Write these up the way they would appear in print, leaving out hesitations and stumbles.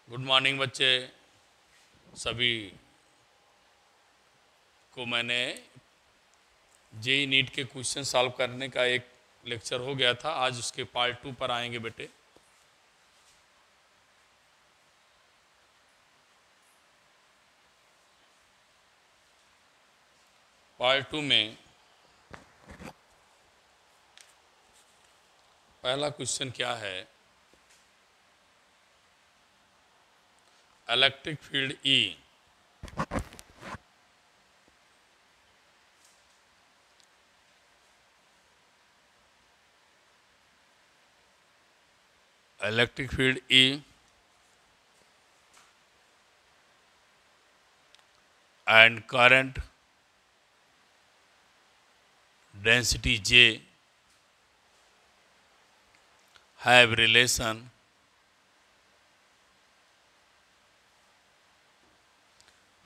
Good morning बच्चे सभी को। मैंने जेई नीट के क्वेश्चन सॉल्व करने का एक लेक्चर हो गया था, आज उसके पार्ट 2 पर आएंगे बेटे। पार्ट 2 में पहला क्वेश्चन क्या है, electric field E electric field E and current density J have relation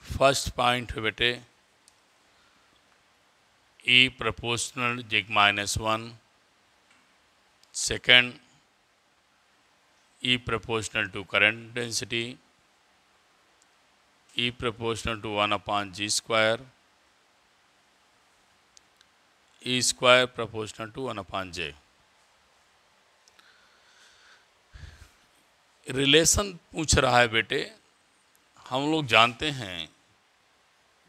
first point है बेटे E proportional J minus 1, second E proportional to current density, E proportional to 1 upon G square, E square proportional to 1 upon J। Relation पूछ रहा है बेटे। हम लोग जानते हैं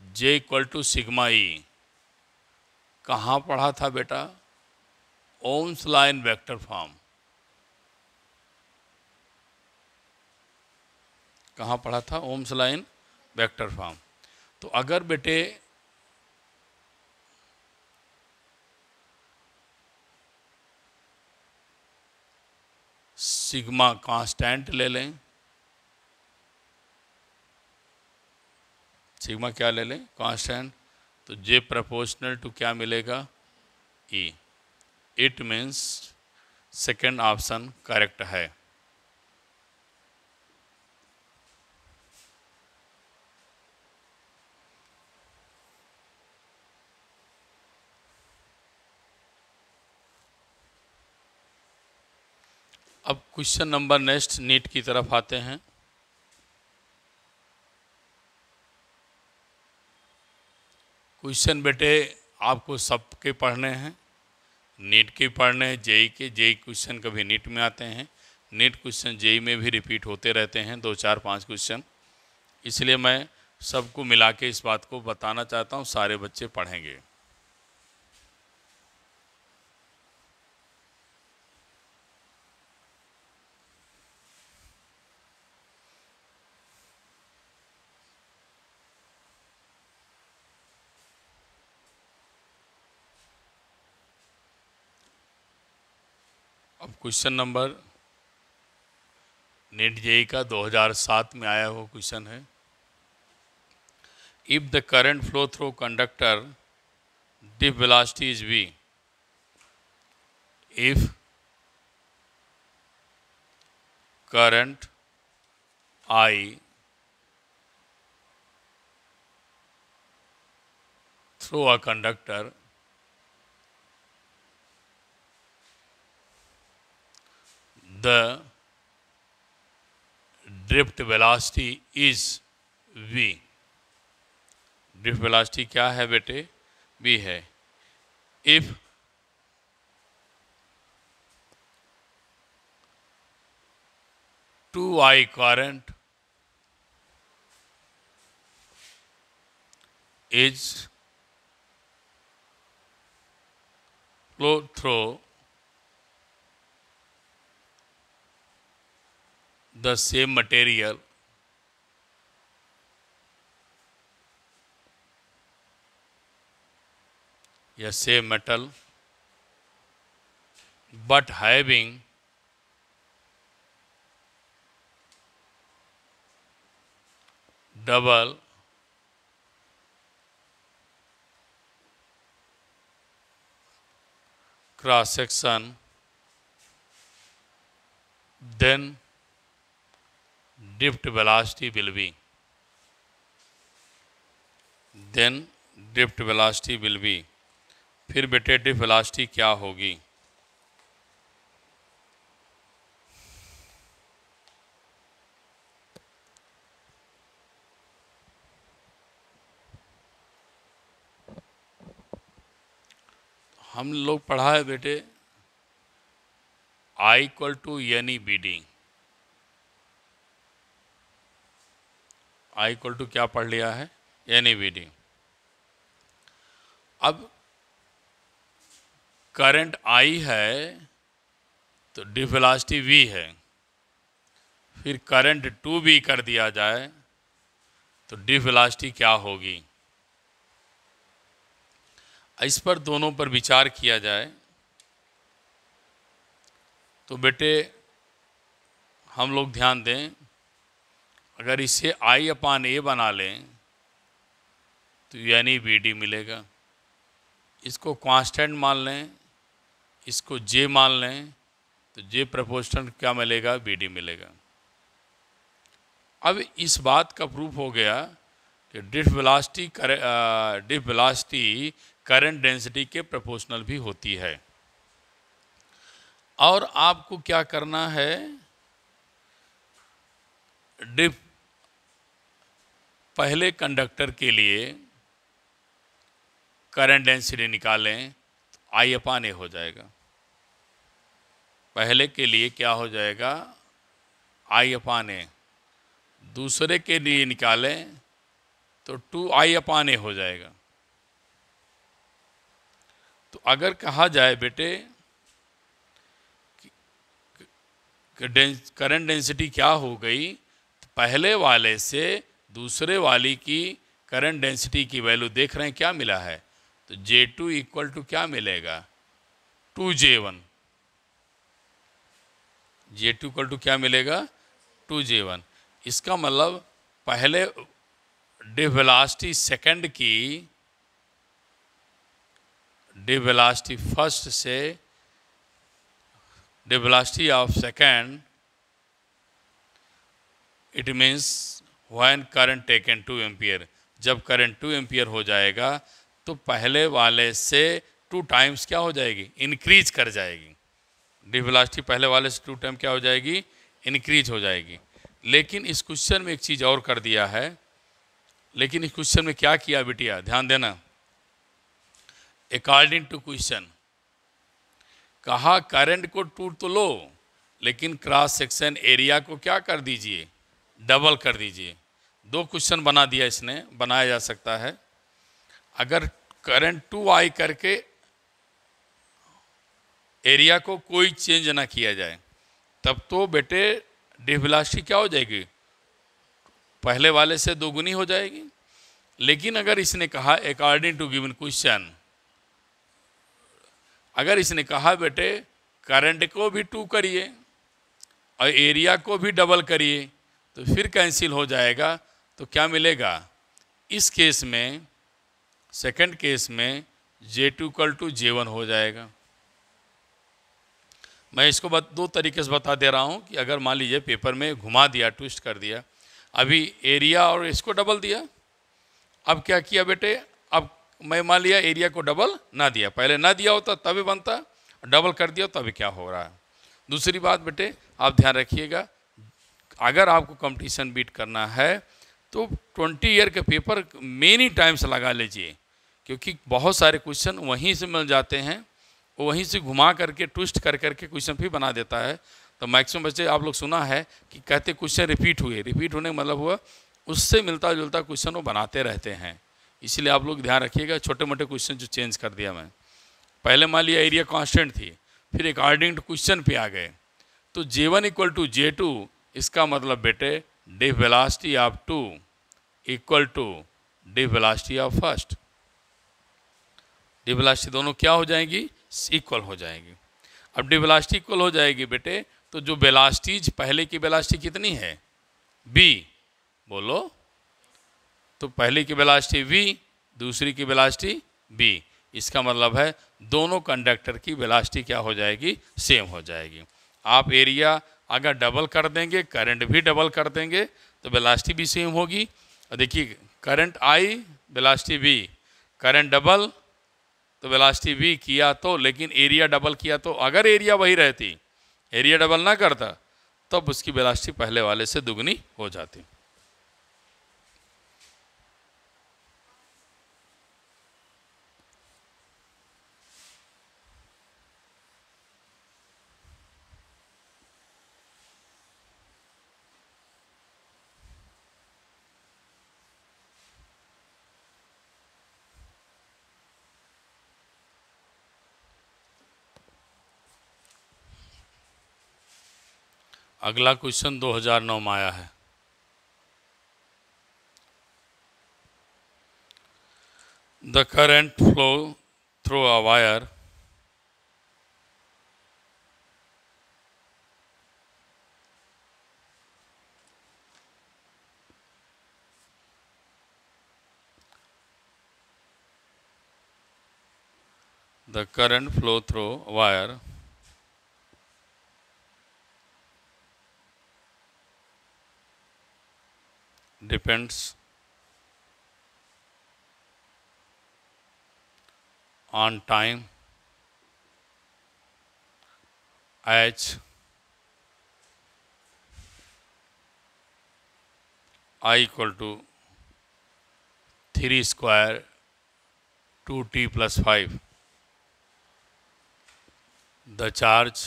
J equal to sigma E. कहाँ पढ़ा था बेटा? Ohm's law in vector form. कहाँ पढ़ा था? Ohm's law in vector form. तो अगर बेटे सिग्मा कांस्टेंट ले लें, सिग्मा क्या ले लें? कांस्टेंट। तो J प्रोपोर्शनल टू क्या मिलेगा? E। It means second option correct है। अब क्वेश्चन नंबर नेक्स्ट नीट की तरफ आते हैं। क्वेश्चन बेटे आपको सबके पढ़ने हैं, नीट के पढ़ने हैं, जेई के। जेई क्वेश्चन कभी नीट में आते हैं, नीट क्वेश्चन जेई में भी रिपीट होते रहते हैं, 2 4 5 क्वेश्चन। इसलिए मैं सबको मिला के इस बात को बताना चाहता हूँ, सारे बच्चे पढ़ेंगे। अब क्वेश्चन नंबर नीट जेई का 2007 में आया हुआ क्वेश्चन है। If the current flow through conductor diff velocity is v, if current I through a conductor the drift velocity is v। Drift velocity क्या है बेटे? v है। If two I current is flow through the same material या same metal but having double cross section, then drift velocity will be, then drift velocity will be। फिर बेटे drift velocity क्या होगी? हम लोग पढ़ा है बेटे I equal to N E B D. I equal to क्या पढ़ लिया है? N E B D. अब करंट आई है तो डी वेलोसिटी वी है, फिर करंट टू बी कर दिया जाए तो डी वेलोसिटी क्या होगी? इस पर दोनों पर विचार किया जाए तो बेटे हम लोग ध्यान दें, अगर इसे आई अपान ए बना लें तो यानी बी डी मिलेगा। इसको कांस्टेंट मान लें, इसको जे मान लें तो जे प्रोपोर्शनल क्या मिलेगा? बी डी मिलेगा। अब इस बात का प्रूफ हो गया कि ड्रिफ्ट वेलोसिटी करंट डेंसिटी के प्रोपोर्शनल भी होती है। और आपको क्या करना है? ड्रिफ्ट पहले कंडक्टर के लिए करंट डेंसिटी निकालें तो आई अपान ए हो जाएगा। पहले के लिए क्या हो जाएगा? आई अपान ए। दूसरे के लिए निकालें तो 2i अपान ए हो जाएगा। तो अगर कहा जाए बेटे करंट डेंसिटी क्या हो गई, तो पहले वाले से दूसरे वाली की करंट डेंसिटी की वैल्यू देख रहे हैं क्या मिला है? तो J2 इक्वल टू क्या मिलेगा? 2J1। J2 इक्वल टू क्या मिलेगा? 2J1। इसका मतलब पहले डी वेलोसिटी सेकंड की डी वेलोसिटी फर्स्ट से D velocity of second, it means when current taken 2 ampere. जब करंट 2 एम्पियर हो जाएगा तो पहले वाले से 2 टाइम्स क्या हो जाएगी? इंक्रीज कर जाएगी। डी वेलोसिटी पहले वाले से 2 टाइम क्या हो जाएगी? इंक्रीज हो जाएगी। लेकिन इस क्वेश्चन में एक चीज़ और कर दिया है। लेकिन इस क्वेश्चन में क्या किया बिटिया? ध्यान देना। अकॉर्डिंग टू क्वेश्चन कहा करंट को 2 तो लो, लेकिन क्रॉस सेक्शन एरिया को क्या कर दीजिए? डबल कर दीजिए। 2 क्वेश्चन बना दिया इसने, बनाया जा सकता है। अगर करंट 2i करके एरिया को कोई चेंज ना किया जाए तब तो बेटे डी वेलोसिटी क्या हो जाएगी? पहले वाले से 2 गुनी हो जाएगी। लेकिन अगर इसने कहा अकॉर्डिंग टू गिवन क्वेश्चन, अगर इसने कहा बेटे करंट को भी 2 करिए और एरिया को भी डबल करिए तो फिर कैंसिल हो जाएगा। तो क्या मिलेगा? इस केस में, सेकंड केस में J2 इक्वल टू J1 हो जाएगा। मैं इसको 2 तरीके से बता दे रहा हूँ कि अगर मान लीजिए पेपर में घुमा दिया, ट्विस्ट कर दिया, अभी एरिया और इसको डबल दिया, अब क्या किया बेटे? अब मैं मान लिया एरिया को डबल ना दिया, पहले ना दिया होता तभी बनता, डबल कर दिया तभी क्या हो रहा है। दूसरी बात बेटे आप ध्यान रखिएगा, अगर आपको कंपटीशन बीट करना है तो 20 ईयर के पेपर मेनी टाइम्स लगा लीजिए, क्योंकि बहुत सारे क्वेश्चन वहीं से मिल जाते हैं, वो वहीं से घुमा करके ट्विस्ट कर करके क्वेश्चन भी बना देता है। तो मैक्सिमम बच्चे आप लोग सुना है कि कहते क्वेश्चन रिपीट हुए, रिपीट होने का मतलब हुआ उससे मिलता जुलता क्वेश्चन वो बनाते रहते हैं। इसलिए आप लोग ध्यान रखिएगा, छोटे मोटे क्वेश्चन जो चेंज कर दिया मैं, पहले मान लिया एरिया कांस्टेंट थी, फिर अकॉर्डिंग टू क्वेश्चन पे आ गए तो J1 इक्वल टू J2, इसका मतलब बेटे the velocity of 2 equal to the velocity of first. The velocity दोनों क्या हो जाएंगी? इक्वल हो जाएगी। अब डी वेलोसिटी इक्वल हो जाएगी बेटे, तो जो वेलोसिटीज पहले की वेलोसिटी कितनी है? v, बोलो। तो पहले की वेलोसिटी v, दूसरी की वेलोसिटी b। इसका मतलब है दोनों कंडक्टर की वेलोसिटी क्या हो जाएगी? सेम हो जाएगी। आप एरिया अगर डबल कर देंगे, करंट भी डबल कर देंगे तो वेलोसिटी भी सेम होगी। और देखिए current I, velocity v, current double तो वेलोसिटी v किया तो, लेकिन एरिया डबल किया तो अगर एरिया वही रहती, एरिया डबल ना करता, तब उसकी वेलोसिटी पहले वाले से दुगनी हो जाती। अगला क्वेश्चन 2009 में आया है। The current flow through a wire depends on time h I equal to 3 square 2t plus 5. The charge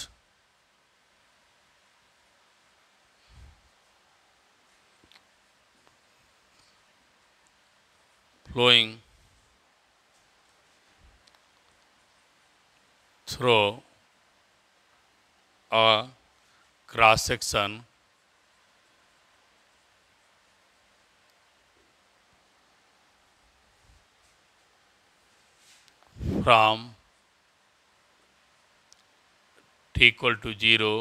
flowing through a cross section from t equal to 0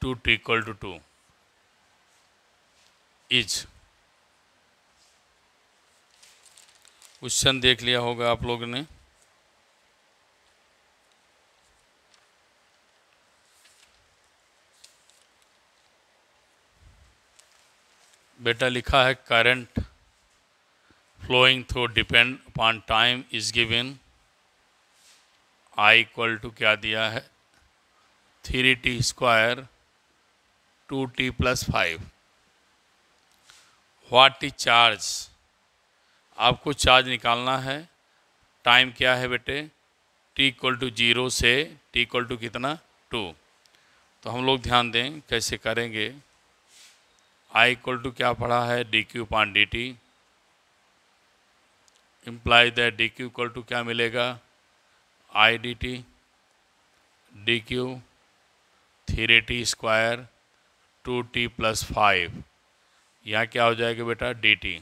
to t equal to 2 is। Question देख लिया होगा आप लोगों ने। बेटा लिखा है current flowing through depend upon time is given. I equal to क्या दिया है 3t square 2t plus 5। What is charge, आपको चार्ज निकालना है। टाइम क्या है बेटे t इक्वल टू 0 से t इक्वल टू कितना 2। तो हम लोग ध्यान दें कैसे करेंगे। I इक्वल टू क्या पढ़ा है D Q upon D T, imply that D Q equal to क्या मिलेगा I D T, D Q 3t square 2t plus 5। यहाँ क्या हो जाएगा बेटा D T,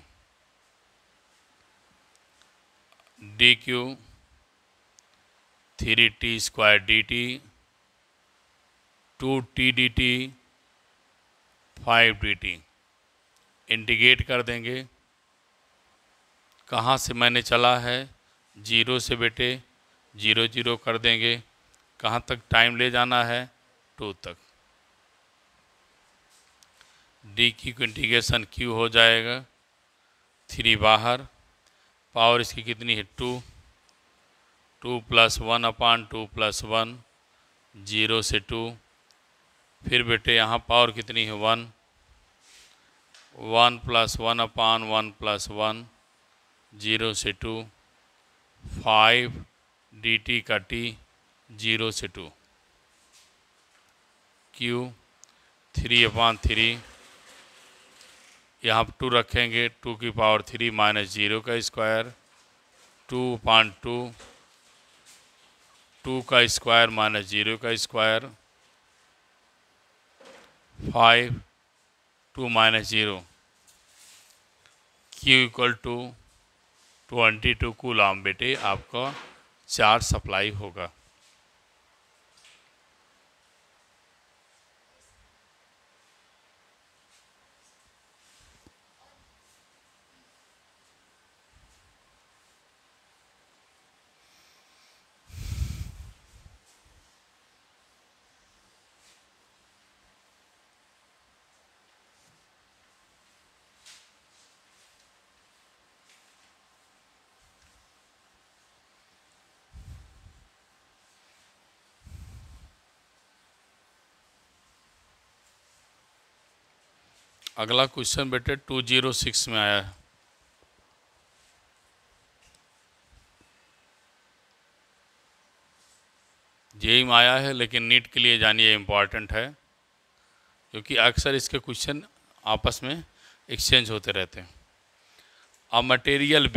D Q 3t square D T 2t D T 5 D T. Integrate कर देंगे। कहाँ से मैंने चला है 0 से बेटे 0 0 कर देंगे। कहाँ तक टाइम ले जाना है 2 तक। डी की इंटीग्रेशन क्यू हो जाएगा 3 बाहर, पावर इसकी कितनी है 2, 2 प्लस 1 अपान 2 प्लस 1 0 से 2। फिर बेटे यहाँ पावर कितनी है 1, 1 प्लस 1 अपान 1 प्लस 1 0 से 2, 5 डी टी का टी 0 से 2, क्यू 3 अपान 3, यहाँ 2 रखेंगे 2 की पावर 3 माइनस 0 का स्क्वायर 2 अपान 2, 2 का स्क्वायर माइनस 0 का square 5 2 minus 0, Q equal to 22 coulomb बेटे आपका चार्ज सप्लाई होगा। अगला क्वेश्चन बेटे 206 में आया है। जेई में आया है लेकिन नीट के लिए जानिए इम्पॉर्टेंट है, क्योंकि अक्सर इसके क्वेश्चन आपस में एक्सचेंज होते रहते हैं। अ मटेरियल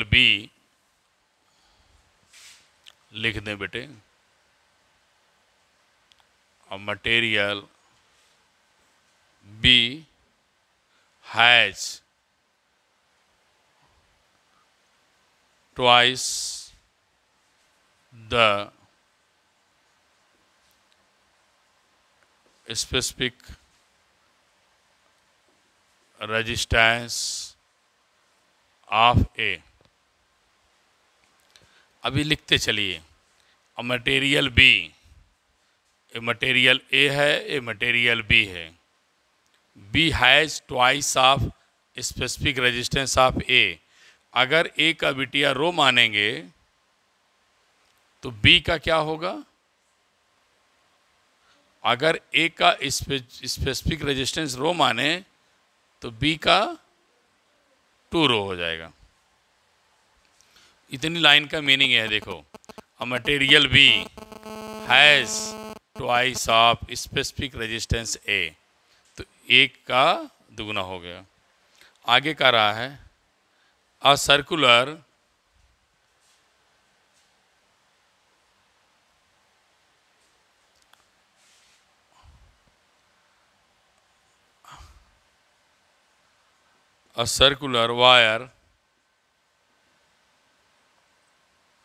बी लिख दें बेटे a material B has twice the specific resistance of A। अभी लिखते चलिए, a material B, a material A है, ए मटेरियल B है। B has twice of specific resistance of A। अगर A का बिटिया रो मानेंगे तो B का क्या होगा? अगर A का स्पेसिफिक रेजिस्टेंस रो माने तो B का 2 रो हो जाएगा। इतनी लाइन का मीनिंग है, देखो, a material B has twice of specific resistance A, तो एक का दुगना हो गया। आगे का रहा है a circular wire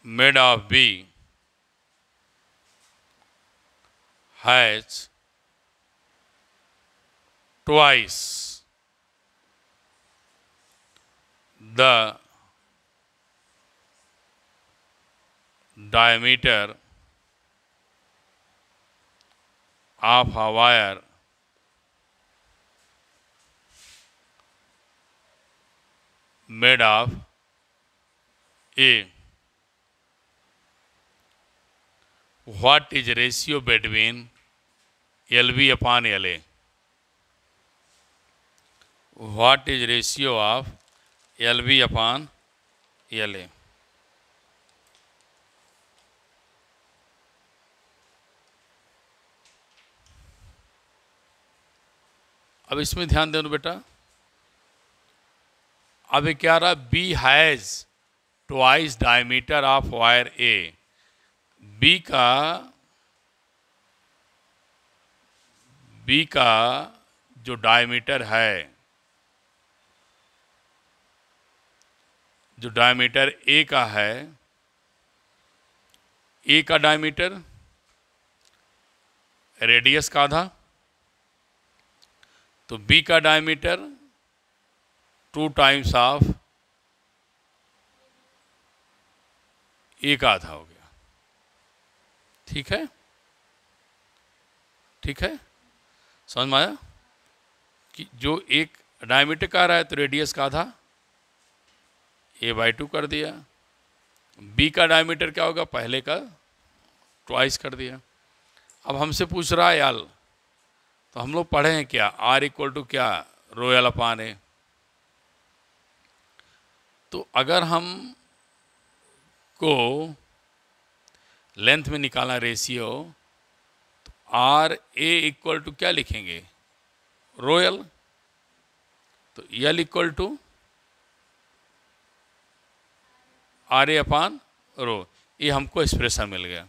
made of B has twice the diameter of a wire made of A। What is ratio between LB upon LA? What is ratio of LB upon LA? अब इसमें ध्यान देना बेटा। अब ये क्या रहा? B has twice diameter of wire A। B का जो डायमीटर है, जो डायमीटर A का है, A का डायमीटर रेडियस का आधा, तो B का डायमीटर 2 टाइम्स ऑफ A का आधा हो गया। ठीक है, ठीक है, समझ में आया कि जो एक डायमीटर का रहा है तो रेडियस का आधा A/2 कर दिया। B का डायमीटर क्या होगा? पहले का ट्वाइस कर दिया। अब हमसे पूछ रहा है यार, तो हम लोग पढ़े हैं क्या? R इक्वल टू क्या? रो एल अपान ए। तो अगर हम को लेंथ में निकालना रेशियो, तो आर ए इक्वल टू क्या लिखेंगे? Rho L. तो L equal to R A अपान रो। ये हमको एक्सप्रेशन मिल गया।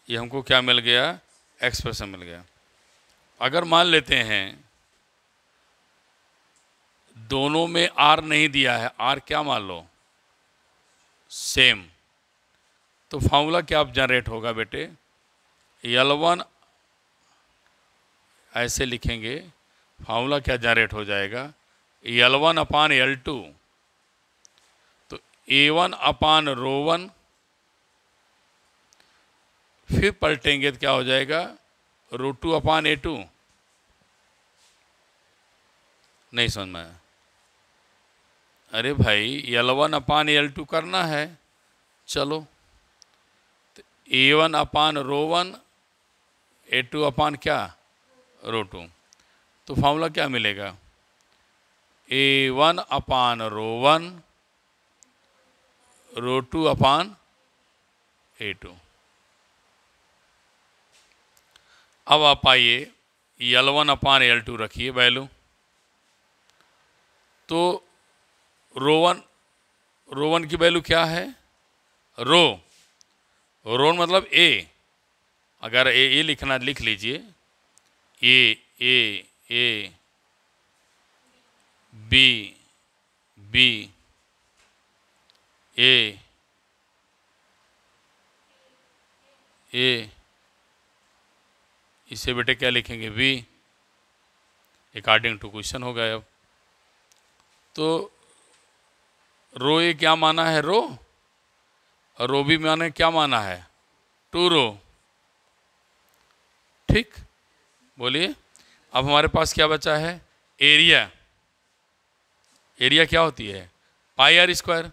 ये हमको क्या मिल गया? एक्सप्रेशन मिल गया। अगर मान लेते हैं दोनों में आर नहीं दिया है, आर क्या मान लो? सेम, तो फार्मूला क्या अब जनरेट होगा बेटे? L1 ऐसे लिखेंगे, फार्मूला क्या जनरेट हो जाएगा? L1 अपान L2, तो A1 अपान रो 1, फिर पलटेंगे तो क्या हो जाएगा? रो 2 अपान A2। नहीं समझ में आया? अरे भाई L1 अपान L2 करना है, चलो, तो A1 अपान रो 1, A2 अपान क्या? रो 2। तो फार्मूला क्या मिलेगा? A1 अपान रो 1, रो 2 अपान A2। अब आप आइए L1 अपान L2 रखिए वैल्यू, तो रो 1 की वैल्यू क्या है? रो मतलब A, अगर ए लिखना लिख लीजिए, ए बी बी ए इसे बेटे क्या लिखेंगे, बी, अकॉर्डिंग टू क्वेश्चन हो गया। अब तो रो ए क्या माना है, रो, और रो बी माने क्या माना है, 2 रो। ठीक, बोलिए। अब हमारे पास क्या बचा है, एरिया। एरिया क्या होती है, पाई आर स्क्वायर।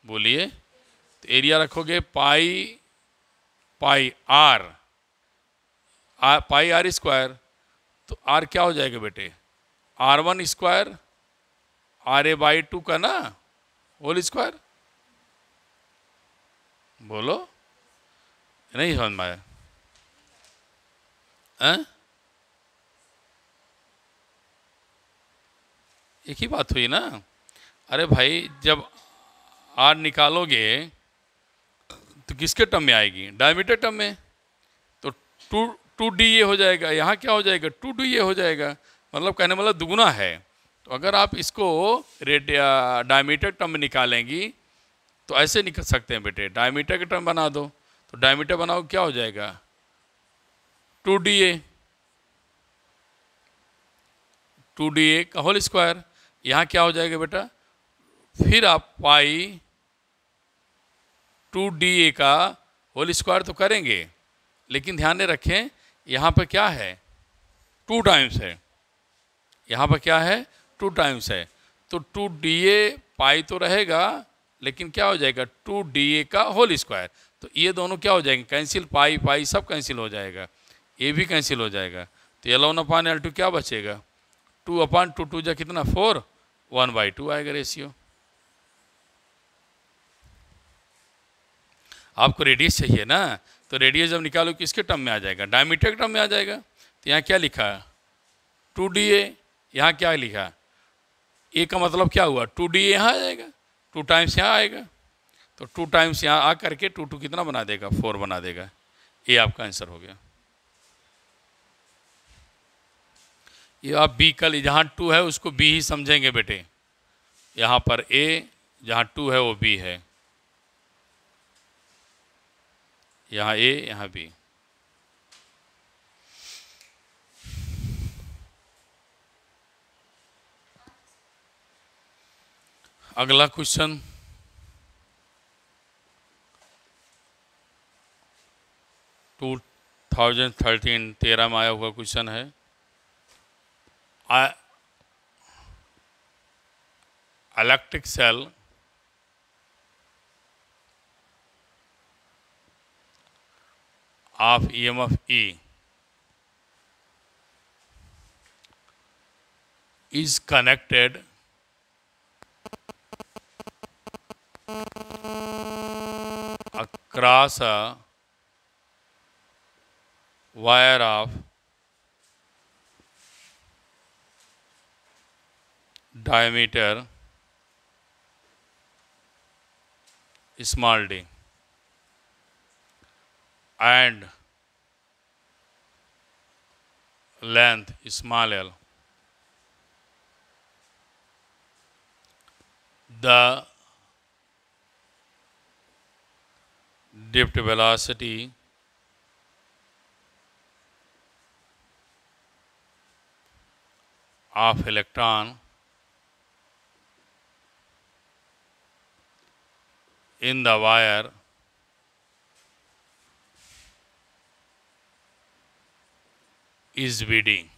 बोलिए, तो एरिया रखोगे पाई आर पाई आर स्क्वायर, तो आर क्या हो जाएगा बेटे, R1 स्क्वायर RA/2 का ना होल स्क्वायर। बोलो, नहीं समझ में आया? एक ही बात हुई ना। अरे भाई, जब आर निकालोगे तो किसके टर्म में आएगी, डायमीटर टर्म में। तो 2D ये हो जाएगा, यहाँ क्या हो जाएगा, 2D ये हो जाएगा, मतलब कहने मतलब दुगुना है। तो अगर आप इसको डायमीटर टर्म में निकालेंगी तो ऐसे निकल सकते हैं बेटे, डायमीटर के टर्म बना दो। तो डायमीटर बनाओ क्या हो जाएगा, 2DA का होल स्क्वायर। यहाँ क्या हो जाएगा बेटा, फिर आप पाई 2DA का होल स्क्वायर तो करेंगे, लेकिन ध्यान में रखें यहाँ पर क्या है, 2 टाइम्स है। यहाँ पर क्या है, 2 टाइम्स है। तो 2DA पाई तो रहेगा, लेकिन क्या हो जाएगा, 2DA का होल स्क्वायर। तो ये दोनों क्या हो जाएंगे, कैंसिल, पाई सब कैंसिल हो जाएगा, ये भी कैंसिल हो जाएगा। तो L1/L2 क्या बचेगा, 2/2, 2 जा कितना 4, 1/2 आएगा रेशियो। आपको रेडियस चाहिए ना, तो रेडियस जब निकालो किसके टर्म में आ जाएगा, डायमीटर के टर्म में आ जाएगा। तो यहाँ क्या लिखा, 2DA, यहाँ क्या लिखा, ए का मतलब क्या हुआ, 2DA यहाँ आ जाएगा, 2 टाइम्स यहाँ आएगा। तो 2 टाइम्स यहाँ आ करके 2 कितना बना देगा, 4 बना देगा। ये आपका आंसर हो गया। ये आप बी कल जहाँ 2 है उसको बी ही समझेंगे बेटे, यहाँ पर ए, जहाँ 2 है वो बी है, यहाँ ए यहाँ बी। अगला क्वेश्चन 2013 में आया हुआ क्वेश्चन है। Electric cell of EMF E is connected across a wire of diameter small d and length small l. The drift velocity of electron in the wire is Vd.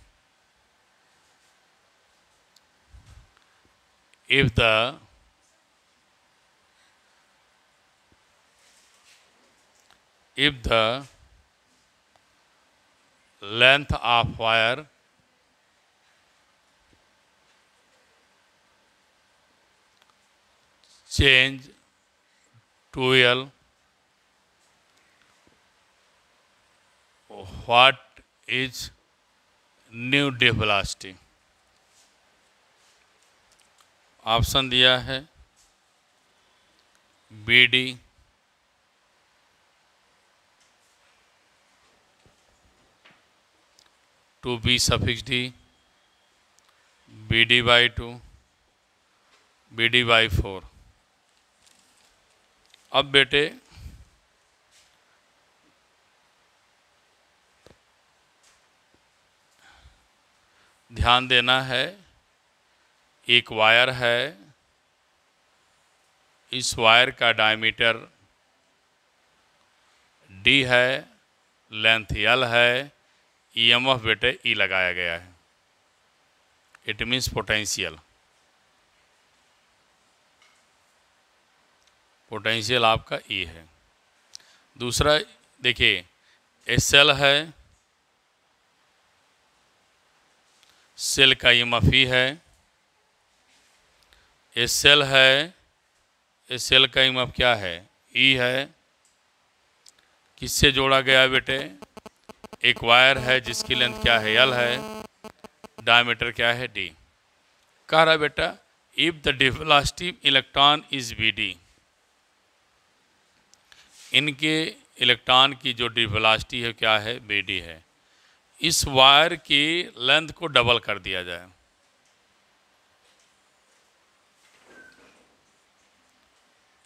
If the length of wire change to L, what is new drift velocity? Option दिया है BD, two B suffix D, B D by 2, B D by 4। अब बेटे ध्यान देना है, एक wire है, इस वायर का डायमीटर d है, लेंथ l है, ईएमएफ बेटे E लगाया गया है, इट मीन्स पोटेंशियल। पोटेंशियल आपका E है। दूसरा देखिए, SL है, सेल का ईएमएफ E है, SL है, SL का ईएमएफ क्या है, E है। किससे जोड़ा गया है बेटे, एक वायर है जिसकी लेंथ क्या है, L है, डायमीटर क्या है, D। कह रहा बेटा if the velocity electron is Vd, इनके इलेक्ट्रॉन की जो वेलोसिटी है क्या है, Vd है। इस वायर की लेंथ को डबल कर दिया जाए,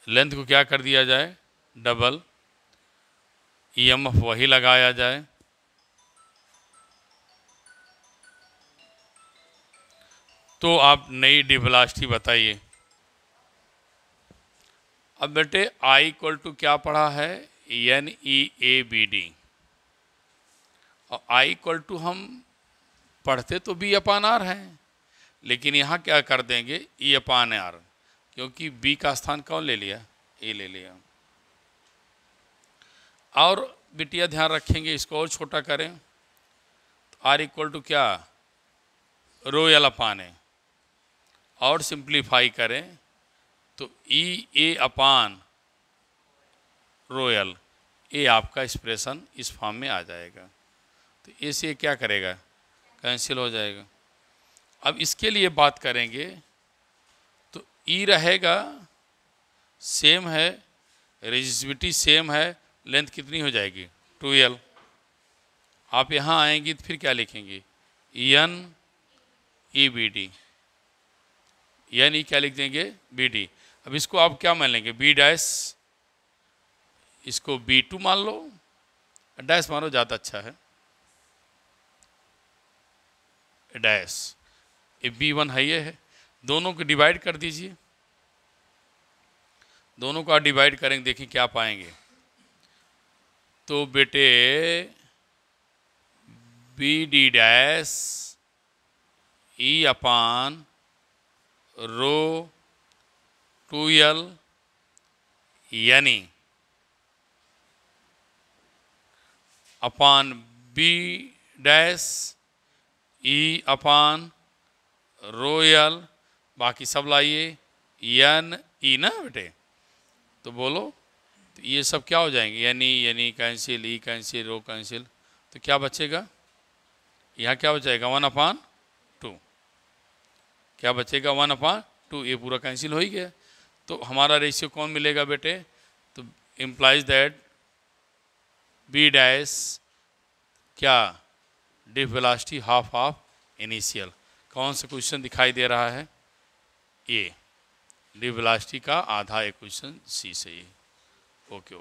लेंथ को क्या कर दिया जाए, डबल, ईएमएफ वही लगाया जाए, तो आप नई वेलोसिटी बताइए। अब बेटे I इक्वल टू क्या पढ़ा है, NeABD, और I इक्वल टू हम पढ़ते तो B/R हैं, लेकिन यहाँ क्या कर देंगे, E/R, क्योंकि B का स्थान कौन ले लिया, A ले लिया। और बिटिया ध्यान रखेंगे, इसको और छोटा करें तो R इक्वल टू क्या, ρL/A, और सिंप्लीफाई करें तो EA/ρL, ये आपका एक्सप्रेशन इस फॉर्म में आ जाएगा। तो ए से क्या करेगा, कैंसिल हो जाएगा। अब इसके लिए बात करेंगे तो E रहेगा, सेम है, रेजिस्टिविटी सेम है, लेंथ कितनी हो जाएगी, 2L। आप यहाँ आएंगी तो फिर क्या लिखेंगे, NeBD, यानी क्या लिख देंगे, BD। अब इसको आप क्या मान लेंगे, B', इसको B2 मान लो, डैश मानो ज़्यादा अच्छा है, डैश, ये B1 है, ये है, दोनों को डिवाइड कर दीजिए, दोनों को आप डिवाइड करेंगे, देखिए क्या पाएंगे। तो बेटे BD' E/ρ2L, यानी अपॉन B' E/ρL, बाकी सब लाइए NE ना बेटे, तो बोलो, तो ये सब क्या हो जाएंगे, यानी कैंसिल, E कैंसिल, ρ कैंसिल, तो क्या बचेगा, यहाँ क्या बचेगा, 1/2, क्या बचेगा, 1/2, ये पूरा कैंसिल हो ही गया। तो हमारा रेशियो कौन मिलेगा बेटे, तो इम्प्लाइज दैट B' क्या, डिफ वेलोसिटी हाफ ऑफ इनिशियल। कौन सा क्वेश्चन दिखाई दे रहा है, ये डिफ वेलोसिटी का आधा एक क्वेश्चन सी से ही। ओके।